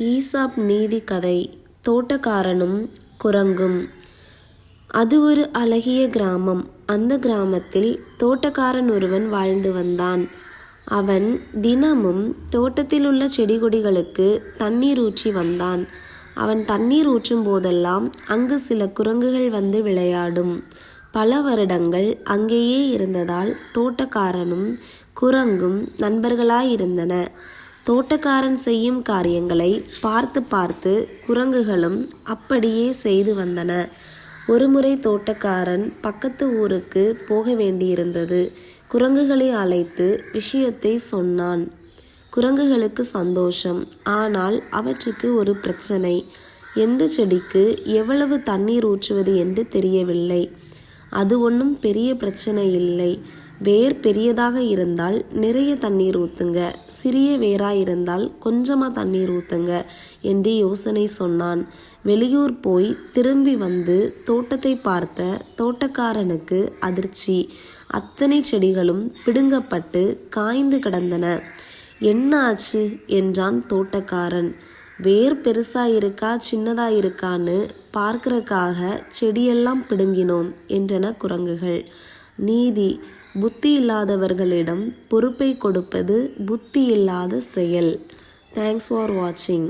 ESAB நீதி கதை. தோட்டக்காரனும் குரங்கும். அது ஒரு அழகிய கிராமம். அந்த கிராமத்தில் தோட்டக்காரன் ஒருவன் வாழ்ந்து வந்தான். அவன் தினமும் தோட்டத்தில் உள்ள செடி கொடிகளுக்கு தண்ணீர் ஊற்றி வந்தான். அவன் தண்ணீர் ஊற்றும் போதெல்லாம் அங்கு சில குரங்குகள் வந்து விளையாடும். பல வருடங்கள் அங்கேயே இருந்ததால் தோட்டக்காரனும் குரங்கும் நண்பர்களாயிருந்தன. தோட்டக்காரன் செய்யும் காரியங்களை பார்த்து பார்த்து குரங்குகளும் அப்படியே செய்து வந்தன. ஒருமுறை தோட்டக்காரன் பக்கத்து ஊருக்கு போக வேண்டியிருந்தது. குரங்குகளை அழைத்து விஷயத்தை சொன்னான். குரங்குகளுக்கு சந்தோஷம். ஆனால் அவற்றுக்கு ஒரு பிரச்சனை. எந்த செடிக்கு எவ்வளவு தண்ணீர் ஊற்றுவது என்று தெரியவில்லை. அது ஒன்றும் பெரிய பிரச்சனை இல்லை. வேர் பெரியதாக இருந்தால் நிறைய தண்ணீர் ஊற்றுங்க, சிறிய வேராக இருந்தால் கொஞ்சமாக தண்ணீர் ஊற்றுங்க என்று யோசனை சொன்னான். வெளியூர் போய் திரும்பி வந்து தோட்டத்தை பார்த்த தோட்டக்காரனுக்கு அதிர்ச்சி. அத்தனை செடிகளும் பிடுங்கப்பட்டு காய்ந்து கிடந்தன. என்ன ஆச்சு என்றான் தோட்டக்காரன். வேர் பெருசா இருக்கா சின்னதா இருக்கான்னு பார்க்கறக்காக செடியெல்லாம் பிடுங்கினோம் என்றன குரங்குகள். நீதி: புத்தி இல்லாதவர்களிடம் பொறுப்பை கொடுப்பது புத்தி இல்லாத செயல். தேங்க்ஸ் ஃபார் வாட்சிங்.